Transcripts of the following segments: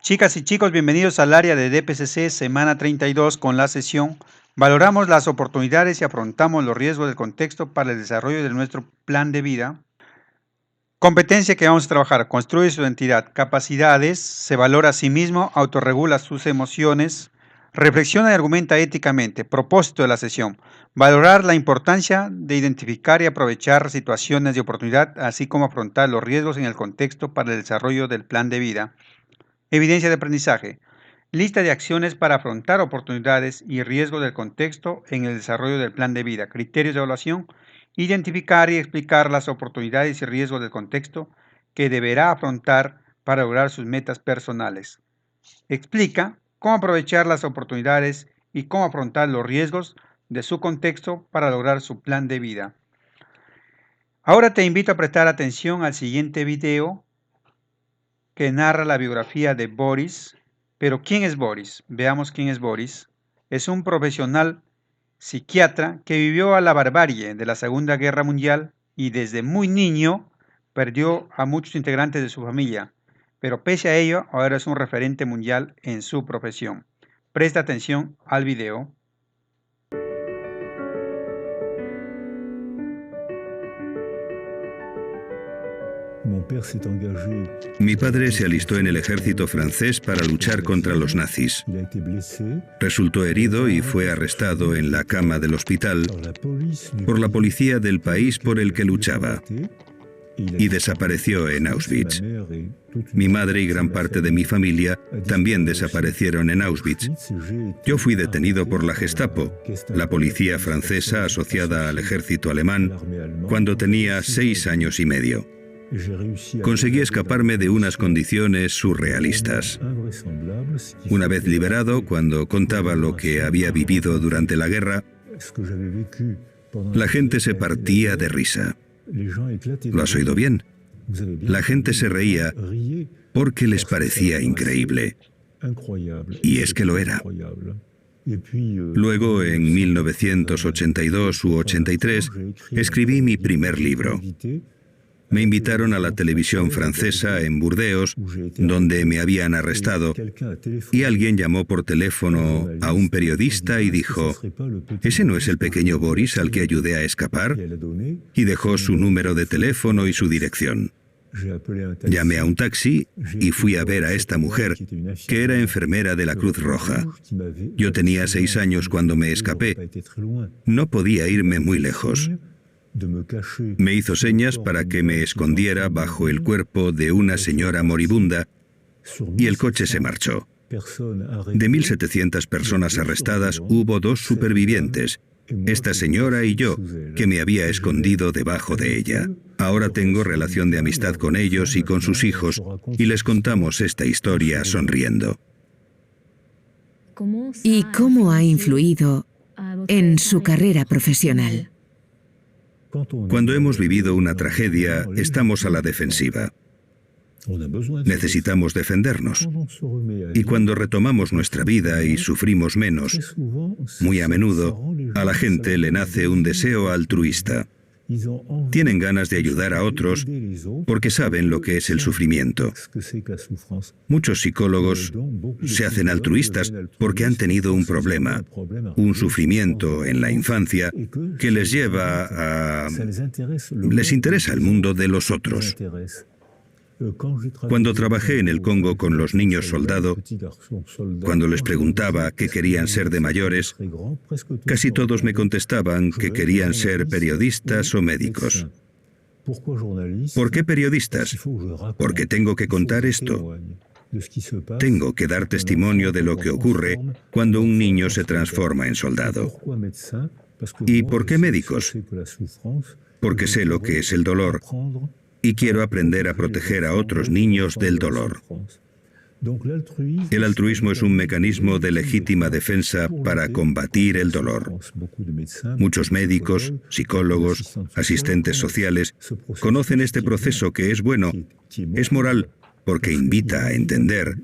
Chicas y chicos, bienvenidos al área de DPCC, semana 32, con la sesión Valoramos las oportunidades y afrontamos los riesgos del contexto para el desarrollo de nuestro plan de vida. Competencia que vamos a trabajar: construye su identidad, capacidades, se valora a sí mismo, autorregula sus emociones, reflexiona y argumenta éticamente. Propósito de la sesión: valorar la importancia de identificar y aprovechar situaciones de oportunidad, así como afrontar los riesgos en el contexto para el desarrollo del plan de vida. Evidencia de aprendizaje: lista de acciones para afrontar oportunidades y riesgos del contexto en el desarrollo del plan de vida. Criterios de evaluación: identificar y explicar las oportunidades y riesgos del contexto que deberá afrontar para lograr sus metas personales. Explica cómo aprovechar las oportunidades y cómo afrontar los riesgos de su contexto para lograr su plan de vida. Ahora te invito a prestar atención al siguiente video que narra la biografía de Boris. Pero ¿quién es Boris? Veamos quién es Boris. Es un profesional psiquiatra que vivió a la barbarie de la Segunda Guerra Mundial y desde muy niño perdió a muchos integrantes de su familia, pero pese a ello ahora es un referente mundial en su profesión. Presta atención al video. Mi padre se alistó en el ejército francés para luchar contra los nazis. Resultó herido y fue arrestado en la cama del hospital por la policía del país por el que luchaba y desapareció en Auschwitz. Mi madre y gran parte de mi familia también desaparecieron en Auschwitz. Yo fui detenido por la Gestapo, la policía francesa asociada al ejército alemán, cuando tenía 6 años y medio. Conseguí escaparme de unas condiciones surrealistas. Una vez liberado, cuando contaba lo que había vivido durante la guerra, la gente se partía de risa. ¿Lo has oído bien? La gente se reía porque les parecía increíble. Y es que lo era. Luego, en 1982 u 83, escribí mi primer libro. Me invitaron a la televisión francesa en Burdeos, donde me habían arrestado, y alguien llamó por teléfono a un periodista y dijo: ¿ese no es el pequeño Boris al que ayudé a escapar? Y dejó su número de teléfono y su dirección. Llamé a un taxi y fui a ver a esta mujer, que era enfermera de la Cruz Roja. Yo tenía 6 años cuando me escapé. No podía irme muy lejos. Me hizo señas para que me escondiera bajo el cuerpo de una señora moribunda y el coche se marchó. De 1.700 personas arrestadas, hubo 2 supervivientes, esta señora y yo, que me había escondido debajo de ella. Ahora tengo relación de amistad con ellos y con sus hijos y les contamos esta historia sonriendo. ¿Y cómo ha influido en su carrera profesional? Cuando hemos vivido una tragedia, estamos a la defensiva. Necesitamos defendernos. Y cuando retomamos nuestra vida y sufrimos menos, muy a menudo, a la gente le nace un deseo altruista. Tienen ganas de ayudar a otros porque saben lo que es el sufrimiento. Muchos psicólogos se hacen altruistas porque han tenido un problema, un sufrimiento en la infancia que les lleva a... les interesa el mundo de los otros. Cuando trabajé en el Congo con los niños soldado, cuando les preguntaba qué querían ser de mayores, casi todos me contestaban que querían ser periodistas o médicos. ¿Por qué periodistas? Porque tengo que contar esto. Tengo que dar testimonio de lo que ocurre cuando un niño se transforma en soldado. ¿Y por qué médicos? Porque sé lo que es el dolor y quiero aprender a proteger a otros niños del dolor. El altruismo es un mecanismo de legítima defensa para combatir el dolor. Muchos médicos, psicólogos, asistentes sociales conocen este proceso que es bueno, es moral, porque invita a entender,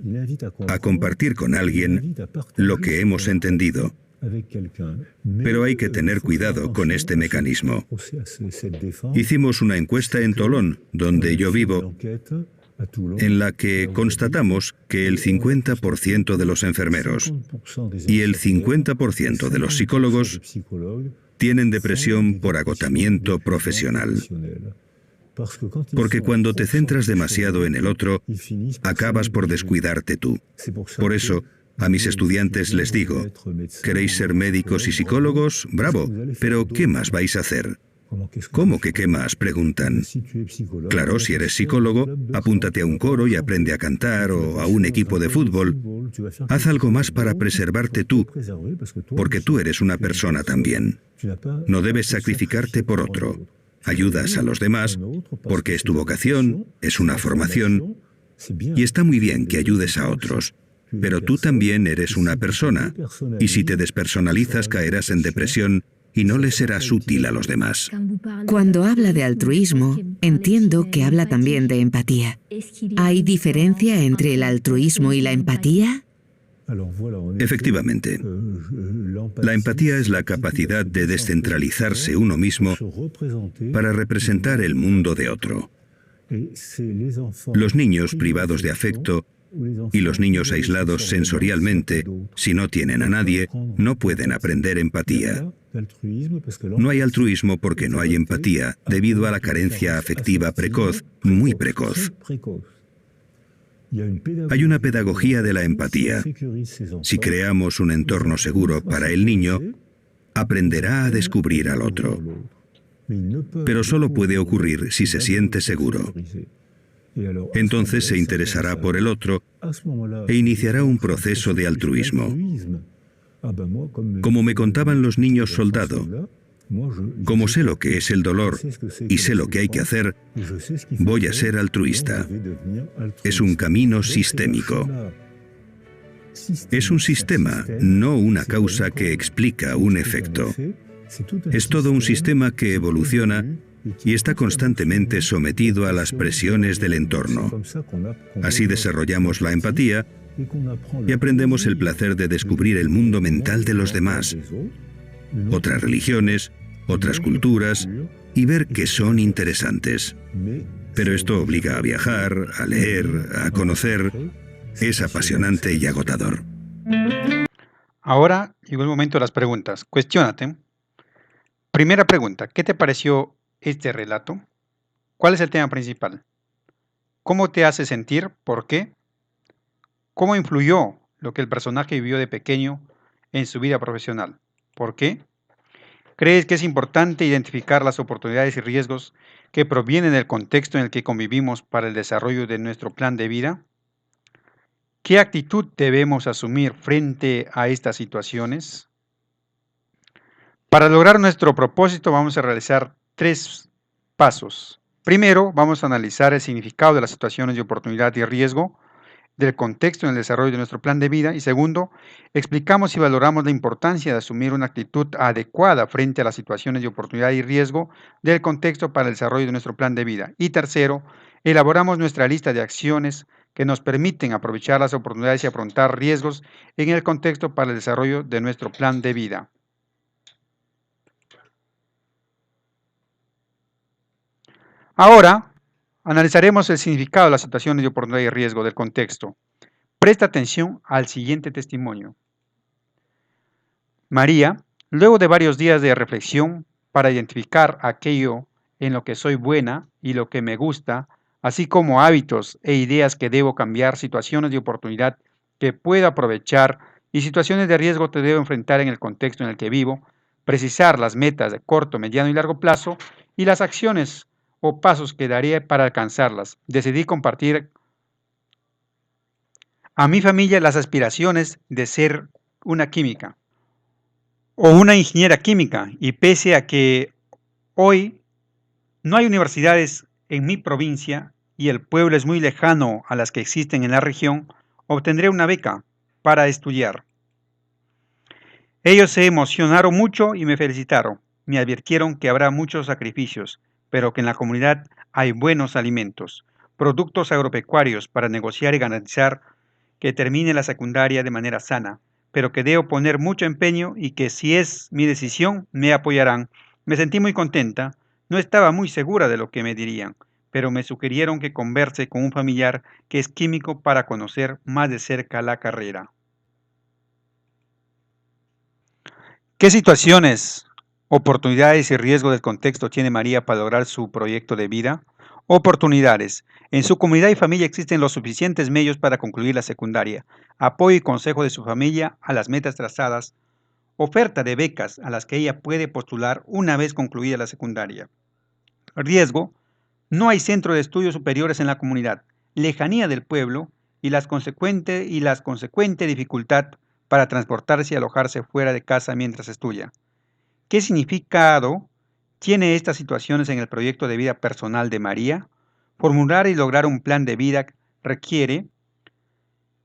a compartir con alguien lo que hemos entendido. Pero hay que tener cuidado con este mecanismo. Hicimos una encuesta en Tolón, donde yo vivo, en la que constatamos que el 50% de los enfermeros y el 50% de los psicólogos tienen depresión por agotamiento profesional. Porque cuando te centras demasiado en el otro, acabas por descuidarte tú. Por eso, a mis estudiantes les digo, ¿queréis ser médicos y psicólogos? ¡Bravo! Pero ¿qué más vais a hacer? ¿Cómo que qué más?, preguntan. Claro, si eres psicólogo, apúntate a un coro y aprende a cantar o a un equipo de fútbol. Haz algo más para preservarte tú, porque tú eres una persona también. No debes sacrificarte por otro. Ayudas a los demás porque es tu vocación, es una formación, y está muy bien que ayudes a otros. Pero tú también eres una persona, y si te despersonalizas caerás en depresión y no le serás útil a los demás. Cuando habla de altruismo, entiendo que habla también de empatía. ¿Hay diferencia entre el altruismo y la empatía? Efectivamente, la empatía es la capacidad de descentralizarse uno mismo para representar el mundo de otro. Los niños privados de afecto y los niños aislados sensorialmente, si no tienen a nadie, no pueden aprender empatía. No hay altruismo porque no hay empatía, debido a la carencia afectiva precoz, muy precoz. Hay una pedagogía de la empatía. Si creamos un entorno seguro para el niño, aprenderá a descubrir al otro. Pero solo puede ocurrir si se siente seguro. Entonces se interesará por el otro e iniciará un proceso de altruismo. Como me contaban los niños soldado, como sé lo que es el dolor y sé lo que hay que hacer, voy a ser altruista. Es un camino sistémico. Es un sistema, no una causa que explica un efecto. Es todo un sistema que evoluciona y está constantemente sometido a las presiones del entorno. Así desarrollamos la empatía y aprendemos el placer de descubrir el mundo mental de los demás, otras religiones, otras culturas, y ver que son interesantes. Pero esto obliga a viajar, a leer, a conocer. Es apasionante y agotador. Ahora llegó el momento de las preguntas. Cuestiónate. Primera pregunta, ¿qué te pareció este relato? ¿Cuál es el tema principal? ¿Cómo te hace sentir? ¿Por qué? ¿Cómo influyó lo que el personaje vivió de pequeño en su vida profesional? ¿Por qué? ¿Crees que es importante identificar las oportunidades y riesgos que provienen del contexto en el que convivimos para el desarrollo de nuestro plan de vida? ¿Qué actitud debemos asumir frente a estas situaciones? Para lograr nuestro propósito vamos a realizar 3 pasos. Primero, vamos a analizar el significado de las situaciones de oportunidad y riesgo del contexto en el desarrollo de nuestro plan de vida. Y segundo, explicamos y valoramos la importancia de asumir una actitud adecuada frente a las situaciones de oportunidad y riesgo del contexto para el desarrollo de nuestro plan de vida. Y tercero, elaboramos nuestra lista de acciones que nos permiten aprovechar las oportunidades y afrontar riesgos en el contexto para el desarrollo de nuestro plan de vida. Ahora, analizaremos el significado de las situaciones de oportunidad y riesgo del contexto. Presta atención al siguiente testimonio. María, luego de varios días de reflexión para identificar aquello en lo que soy buena y lo que me gusta, así como hábitos e ideas que debo cambiar, situaciones de oportunidad que puedo aprovechar y situaciones de riesgo que debo enfrentar en el contexto en el que vivo, precisar las metas de corto, mediano y largo plazo y las acciones o pasos que daré para alcanzarlas. Decidí compartir a mi familia las aspiraciones de ser una química o una ingeniera química, y pese a que hoy no hay universidades en mi provincia y el pueblo es muy lejano a las que existen en la región, obtendré una beca para estudiar. Ellos se emocionaron mucho y me felicitaron. Me advirtieron que habrá muchos sacrificios, pero que en la comunidad hay buenos alimentos, productos agropecuarios para negociar y garantizar que termine la secundaria de manera sana, pero que debo poner mucho empeño y que si es mi decisión, me apoyarán. Me sentí muy contenta, no estaba muy segura de lo que me dirían, pero me sugirieron que converse con un familiar que es químico para conocer más de cerca la carrera. ¿Qué situaciones, oportunidades y riesgos del contexto tiene María para lograr su proyecto de vida? Oportunidades. En su comunidad y familia existen los suficientes medios para concluir la secundaria, apoyo y consejo de su familia a las metas trazadas, oferta de becas a las que ella puede postular una vez concluida la secundaria. Riesgo. No hay centro de estudios superiores en la comunidad, lejanía del pueblo y la consecuente dificultad para transportarse y alojarse fuera de casa mientras estudia. ¿Qué significado tiene estas situaciones en el proyecto de vida personal de María? Formular y lograr un plan de vida requiere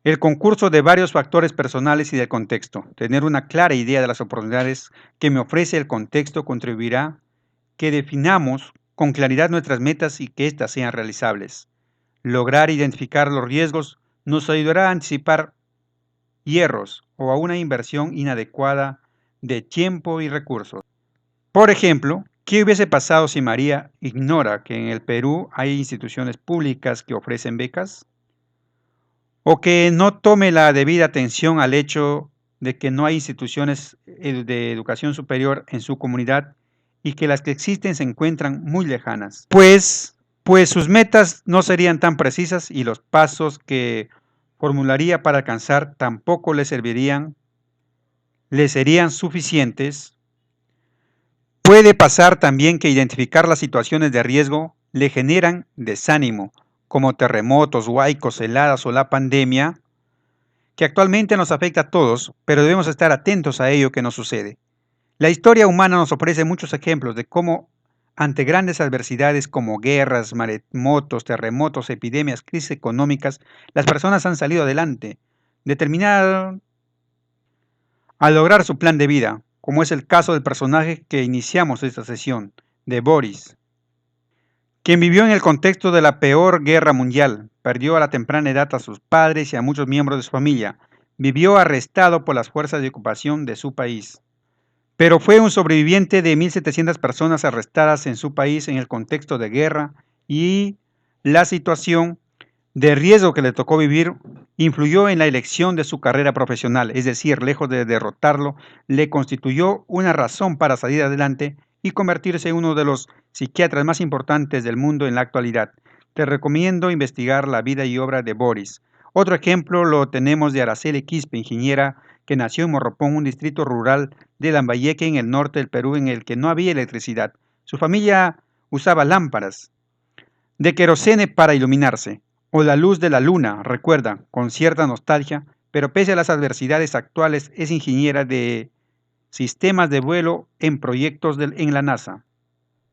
el concurso de varios factores personales y del contexto. Tener una clara idea de las oportunidades que me ofrece el contexto contribuirá que definamos con claridad nuestras metas y que éstas sean realizables. Lograr identificar los riesgos nos ayudará a anticipar hierros o a una inversión inadecuada de tiempo y recursos. Por ejemplo, ¿qué hubiese pasado si María ignora que en el Perú hay instituciones públicas que ofrecen becas? ¿O que no tome la debida atención al hecho de que no hay instituciones de educación superior en su comunidad y que las que existen se encuentran muy lejanas? Pues sus metas no serían tan precisas y los pasos que formularía para alcanzar tampoco le serían suficientes. Puede pasar también que identificar las situaciones de riesgo le generan desánimo, como terremotos, huaicos, heladas o la pandemia, que actualmente nos afecta a todos, pero debemos estar atentos a ello que nos sucede. La historia humana nos ofrece muchos ejemplos de cómo, ante grandes adversidades como guerras, maremotos, terremotos, epidemias, crisis económicas, las personas han salido adelante, determinadas a lograr su plan de vida, como es el caso del personaje que iniciamos esta sesión, de Boris, quien vivió en el contexto de la peor guerra mundial, perdió a la temprana edad a sus padres y a muchos miembros de su familia, vivió arrestado por las fuerzas de ocupación de su país, pero fue un sobreviviente de 1.700 personas arrestadas en su país en el contexto de guerra y la situación de riesgo que le tocó vivir influyó en la elección de su carrera profesional, es decir, lejos de derrotarlo, le constituyó una razón para salir adelante y convertirse en uno de los psiquiatras más importantes del mundo en la actualidad. Te recomiendo investigar la vida y obra de Boris. Otro ejemplo lo tenemos de Araceli Quispe, ingeniera que nació en Morropón, un distrito rural de Lambayeque en el norte del Perú en el que no había electricidad. Su familia usaba lámparas de querosene para iluminarse, o la luz de la luna, recuerda, con cierta nostalgia, pero pese a las adversidades actuales es ingeniera de sistemas de vuelo en proyectos en la NASA.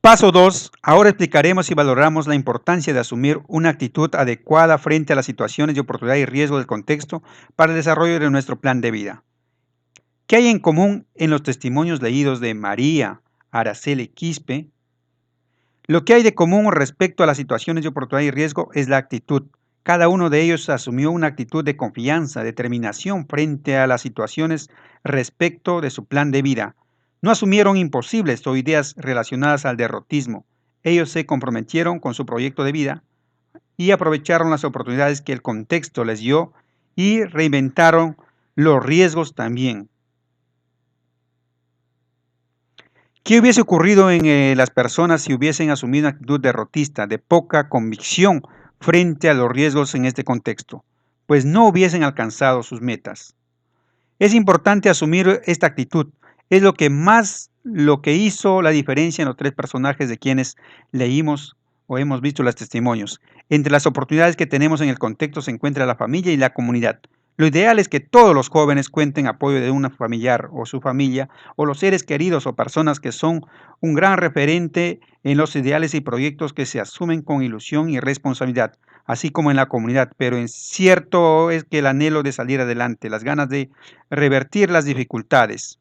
Paso 2. Ahora explicaremos y valoramos la importancia de asumir una actitud adecuada frente a las situaciones de oportunidad y riesgo del contexto para el desarrollo de nuestro plan de vida. ¿Qué hay en común en los testimonios leídos de María, Araceli Quispe? Lo que hay de común respecto a las situaciones de oportunidad y riesgo es la actitud. Cada uno de ellos asumió una actitud de confianza, determinación frente a las situaciones respecto de su plan de vida. No asumieron imposibles o ideas relacionadas al derrotismo. Ellos se comprometieron con su proyecto de vida y aprovecharon las oportunidades que el contexto les dio y reinventaron los riesgos también. ¿Qué hubiese ocurrido en las personas si hubiesen asumido una actitud derrotista, de poca convicción frente a los riesgos en este contexto? Pues no hubiesen alcanzado sus metas. Es importante asumir esta actitud. Es lo que hizo la diferencia en los tres personajes de quienes leímos o hemos visto los testimonios. Entre las oportunidades que tenemos en el contexto se encuentra la familia y la comunidad. Lo ideal es que todos los jóvenes cuenten apoyo de un familiar o su familia o los seres queridos o personas que son un gran referente en los ideales y proyectos que se asumen con ilusión y responsabilidad, así como en la comunidad, pero en cierto es que el anhelo de salir adelante, las ganas de revertir las dificultades.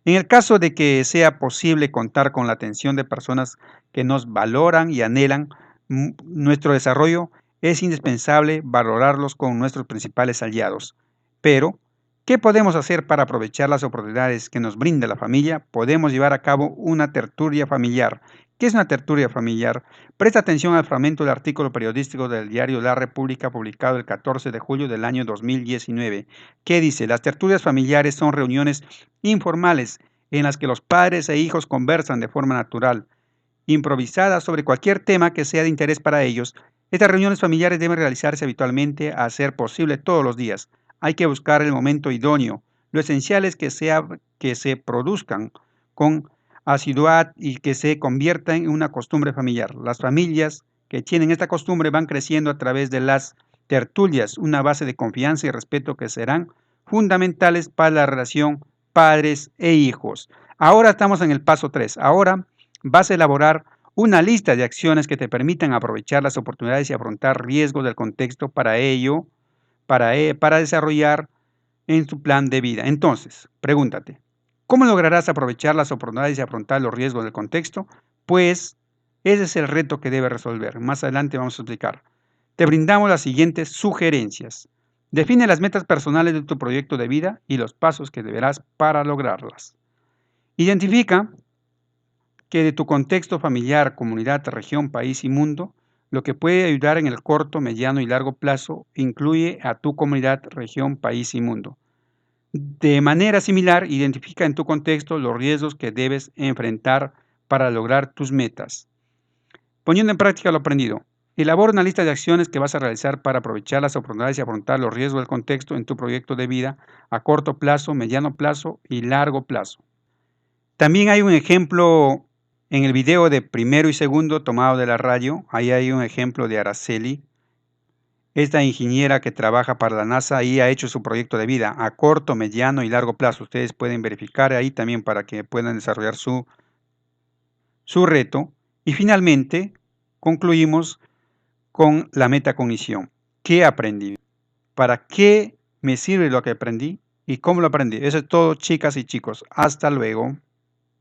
En el caso de que sea posible contar con la atención de personas que nos valoran y anhelan nuestro desarrollo, es indispensable valorarlos con nuestros principales aliados. Pero, ¿qué podemos hacer para aprovechar las oportunidades que nos brinda la familia? Podemos llevar a cabo una tertulia familiar ¿Qué es una tertulia familiar? Presta atención al fragmento del artículo periodístico del diario La República publicado el 14 de julio del año 2019, que dice: las tertulias familiares son reuniones informales en las que los padres e hijos conversan de forma natural, improvisada sobre cualquier tema que sea de interés para ellos. Estas reuniones familiares deben realizarse habitualmente a ser posible todos los días. Hay que buscar el momento idóneo. Lo esencial es que se produzcan con asiduidad y que se conviertan en una costumbre familiar. Las familias que tienen esta costumbre van creciendo a través de las tertulias, una base de confianza y respeto que serán fundamentales para la relación padres e hijos. Ahora estamos en el paso 3. Ahora vas a elaborar una lista de acciones que te permitan aprovechar las oportunidades y afrontar riesgos del contexto para ello, para desarrollar en tu plan de vida. Entonces, pregúntate, ¿cómo lograrás aprovechar las oportunidades y afrontar los riesgos del contexto? Pues ese es el reto que debes resolver. Más adelante vamos a explicar. Te brindamos las siguientes sugerencias. Define las metas personales de tu proyecto de vida y los pasos que deberás para lograrlas. Identifica que de tu contexto familiar, comunidad, región, país y mundo, lo que puede ayudar en el corto, mediano y largo plazo incluye a tu comunidad, región, país y mundo. De manera similar, identifica en tu contexto los riesgos que debes enfrentar para lograr tus metas. Poniendo en práctica lo aprendido, elabora una lista de acciones que vas a realizar para aprovechar las oportunidades y afrontar los riesgos del contexto en tu proyecto de vida a corto plazo, mediano plazo y largo plazo. También hay un ejemplo en el video de primero y segundo tomado de la radio. Ahí hay un ejemplo de Araceli. Esta ingeniera que trabaja para la NASA ahí ha hecho su proyecto de vida a corto, mediano y largo plazo. Ustedes pueden verificar ahí también para que puedan desarrollar su reto. Y finalmente, concluimos con la metacognición. ¿Qué aprendí? ¿Para qué me sirve lo que aprendí? ¿Y cómo lo aprendí? Eso es todo, chicas y chicos. Hasta luego.